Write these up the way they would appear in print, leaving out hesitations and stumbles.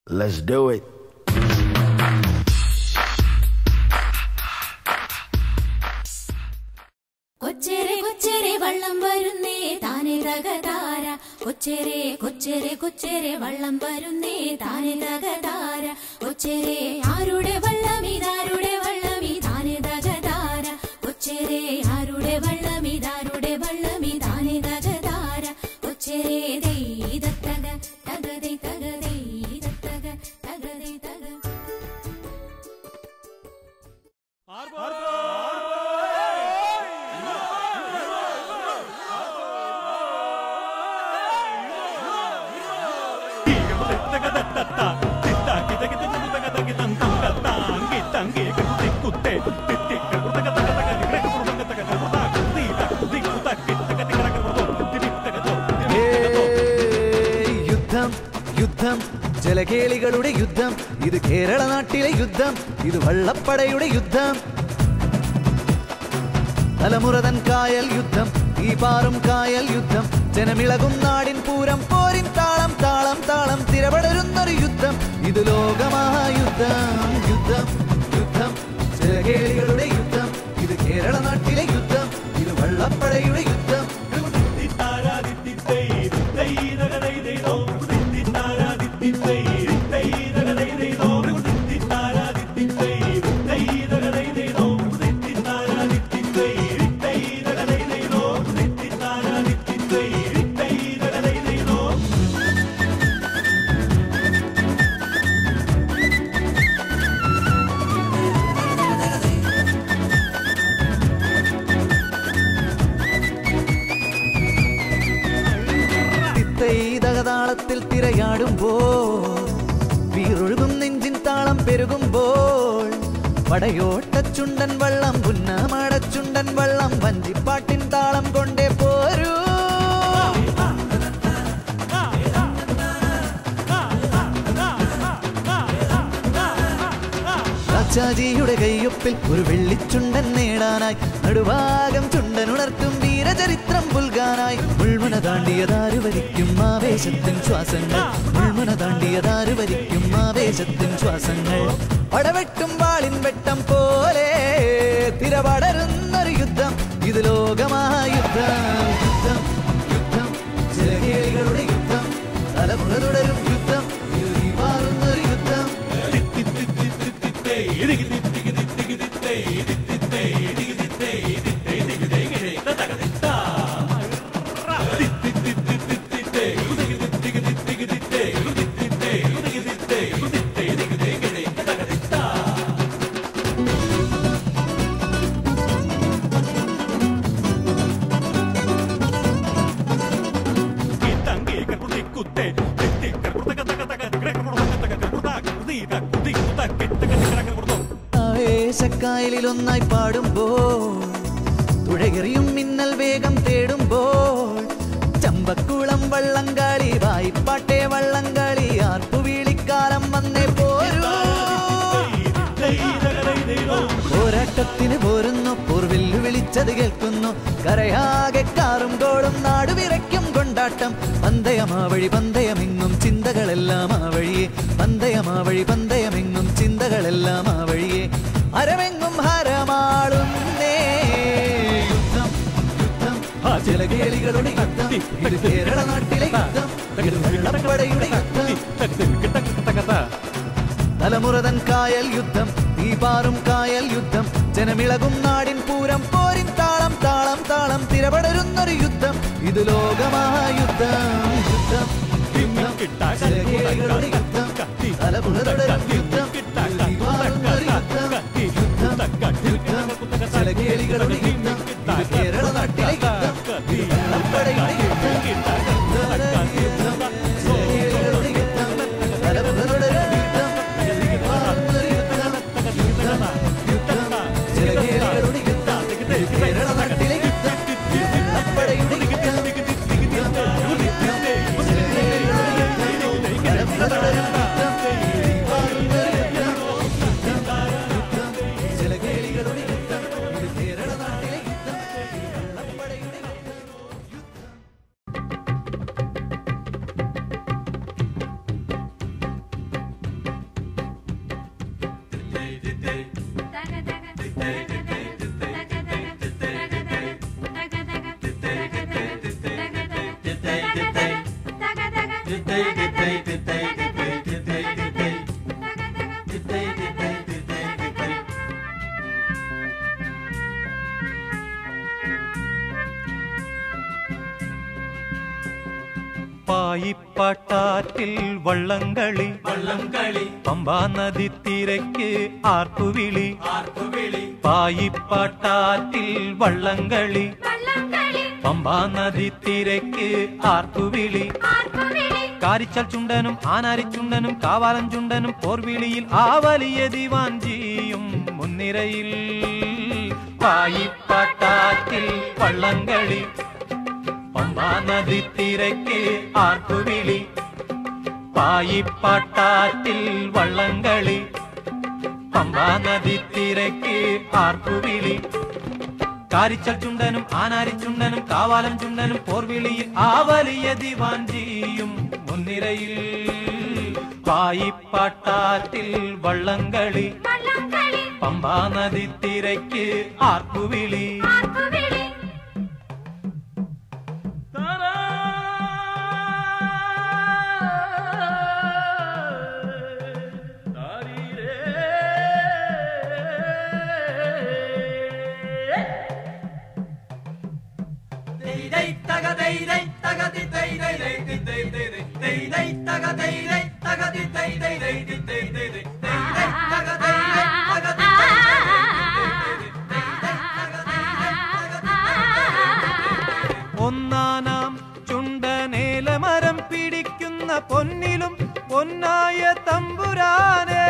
Let's do it. കൊച്ചേരെ കൊച്ചേരെ വള്ളം വരുന്നേ താനെ തകതാര കൊച്ചേരെ കൊച്ചേരെ കൊച്ചേരെ വള്ളം വരുന്നേ താനെ തകതാര കൊച്ചേരെ ആരുടെ വള്ളം ഇതാരുടെ വള്ളം ഇതാനെ തകതാര കൊച്ചേരെ ആരുടെ വള്ളം ഇതാരുടെ വള്ളം ഇതാനെ തകതാര കൊച്ചേരെ ദൈതത്തക തകതേ തകതേ തക തകതേ തക യുദ്ധം ജലകേളികളുടെ യുദ്ധം ഇത് കേരള നാട്ടിലെ യുദ്ധം ഇത് വള്ളപ്പടയുടെ യുദ്ധം തലമുറതൻ കായൽ യുദ്ധം ഈ പാറും കായൽ യുദ്ധം ജനമിളകും നാടിൻ പൂരം പോരിൻ താളം താളം താളം തിരപടരുന്നൊരു യുദ്ധം ഇത് ലോകമഹായുദ്ധം യുദ്ധം യുദ്ധം ജലകേളികളുടെ യുദ്ധം ഇത് കേരള നാട്ടിലെ യുദ്ധം ഇത് വള്ളപ്പടയുടെ യുദ്ധം താളത്തിൽ തിരയാടുമ്പോൾ വീറൊഴുകും നെഞ്ചിൻ താളം പെരുകുമ്പോൾ പടയോട്ടച്ചുണ്ടൻ വള്ളം പുന്നമടച്ചുണ്ടൻ വള്ളം വഞ്ചിപ്പാട്ടിൻ താളം കൊണ്ടേ പോരൂ രാജാജിയുടെ കയ്യൊപ്പിൽ ഒരു വെള്ളിച്ചുണ്ടൻ നേടാനായി നടുഭാഗം ചുണ്ടനുണർത്തും വീരചരിത്രം പുൽകാനായി മുൾമുന താണ്ടിയതാരു വരിക്കും ആവേശത്തിൻ ശ്വാസങ്ങൾ മുൾമുന താണ്ടിയതാരു വരിക്കും ആവേശത്തിൻ ശ്വാസങ്ങൾ പടവെട്ടും വാളിൻ വെട്ടം പോലെ തിരപടരുന്നൊരു യുദ്ധം ഇത് ലോകമഹായുദ്ധം യുദ്ധം യുദ്ധം ജലകേളികളുടെ യുദ്ധം തലമുറ തുടരും യുദ്ധം ഇത് മാറുന്നൊരു യുദ്ധം ആവേശക്കായലിൽ ഒന്നായി പാടുമ്പോൾ തുഴയെറിയും മിന്നൽ വേഗം തേടുമ്പോൾ ചമ്പക്കുളം വള്ളംകളി വായ്പാട്ടെ വള്ളംകളി ആർപ്പുവീളിക്കാലം വന്നേ പോരൂ പോരാട്ടത്തിന് പോരുന്നു പോർവില്ലു വിളിച്ചത് കേൾക്കുന്നു കരയാകെ കാറും കോടും നാടുവിറയ്ക്കും കൊണ്ടാട്ടം പന്തയമാവഴി പന്തയമെങ്ങും ചിന്തകളെല്ലാം ആ വഴിയെ പന്തയമാവഴി പന്തയമെങ്ങും ചിന്തകളെല്ലാം ആ വഴിയെ അരമെങ്ങും ഹരമാളുന്നേ യുദ്ധം യുദ്ധം ആ ജലകേളികളുടെ യുദ്ധം ഇത് കേരള നാട്ടിലെ യുദ്ധം ഇത് വള്ളപ്പടയുടെ യുദ്ധം തലമുറതൻ കായൽ യുദ്ധം ഈ പാറും കായൽ യുദ്ധം ജനമിളകും നാടിൻ പൂരം പോരിൻ താളം താളം താളം തിരപടരുന്നൊരു യുദ്ധം ഇത് ലോകമഹായുദ്ധം യുദ്ധം യുദ്ധം ജലകേളികളുടെ യുദ്ധം തലമുറ തുടരും യുദ്ധം ഈ പാറുന്നൊരു യുദ്ധം യുദ്ധം യുദ്ധം ജലകേളികളുടെ യുദ്ധം ഇത് കേരള നാട്ടിലെ യുദ്ധം ഇത് വള്ളപ്പടയുടെ യുദ്ധം യുദ്ധം ജലകേളികളുടെ യുദ്ധം തലമുറ തുടരും ജലകേളികളുടെ യുദ്ധം കേരള നാട്ടിലെ യുദ്ധം വള്ളപ്പടയുടെ യുദ്ധം യുദ്ധം ജലകേളികളുടെ യുദ്ധം പായിപ്പാട്ടാറ്റിൽ വള്ളംകളി പമ്പാ നദി തിരക്ക് ആർപ്പുവിളി പായിപ്പാട്ടാറ്റിൽ വള്ളംകളി പമ്പാ നദി തിരക്ക് ആർപ്പുവിളി കാരിച്ചാൽ ചുണ്ടനും ആനാരിച്ചുണ്ടനും കാവാലം ചുണ്ടനും പോർവിളിയിൽ ആ വലിയ ദിവാഞ്ചിയും മുൻനിരയിൽ പായിപ്പാട്ടാറ്റിൽ വള്ളംകളി പമ്പാ നദി തിരക്ക് ആർപ്പുവിളി പായിപ്പാട്ടാറ്റിൽ വള്ളംകളി പമ്പാ നദി തിരക്ക് ആർപ്പുവിളി കാരിച്ചാൽ ചുണ്ടനും ആനാരിച്ചുണ്ടനും കാവാലം ചുണ്ടനും പോർവിളിയിൽ ആ വലിയ ദിവാഞ്ചിയും മുൻനിരയിൽ പായിപ്പാട്ടാറ്റിൽ വള്ളംകളി പമ്പാ നദി തിരക്ക് ആർപ്പുവിളി ഒന്നാനാം ചുണ്ടനേലമരം പിടിക്കുന്ന പൊന്നിലും പൊന്നായ തമ്പുരാനേ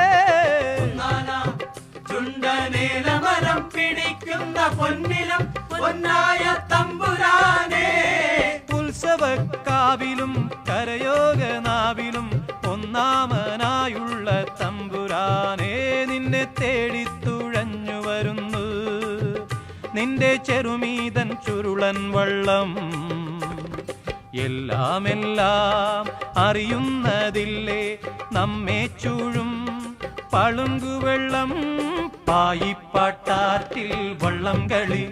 ചുണ്ടനേലമരം പിടിക്കുന്ന പൊന്നിലും പൊന്നായ തമ്പുരാനേ ഉത്സവക്കാവിലും കരയോഗനാവിലും ഒന്നാമനായുള്ള തമ്പുരാനേ നിന്നെ തേടിത്തുഴഞ്ഞു വരുന്നു നിന്റെ ചെറുമീതൻ ചുരുളൻ വള്ളം എല്ലാമെല്ലാം അറിയുന്നതില്ലേ നമ്മെ ചൂഴും പളുങ്കുവെള്ളം പായിപ്പാട്ടാറ്റിൽ വള്ളംകളി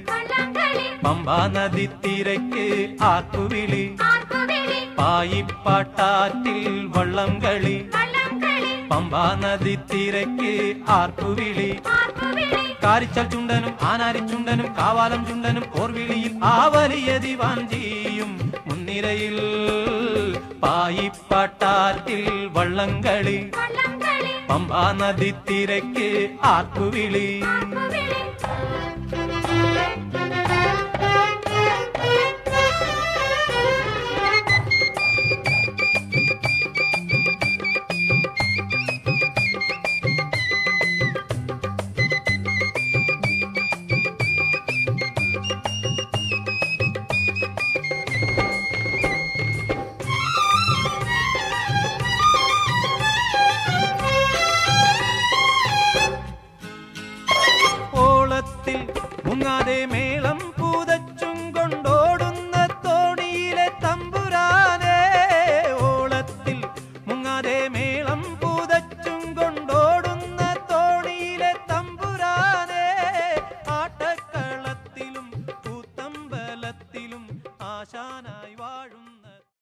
പമ്പാ നദി തിരക്ക് ആർപ്പുവിളി പായിപ്പാട്ടാറ്റിൽ വള്ളംകളി പമ്പാ നദി തിരക്ക് ആർപ്പുവിളി കാരിച്ചാൽ ചുണ്ടനും ആനാരിച്ചുണ്ടനും കാവാലം ചുണ്ടനും പോർവിളിയിൽ ആ വലിയ ദിവാഞ്ചിയും മുൻനിരയിൽ പായിപ്പാട്ടാറ്റിൽ വള്ളംകളി പമ്പാ നദി തിരക്ക് ആർപ്പുവിളി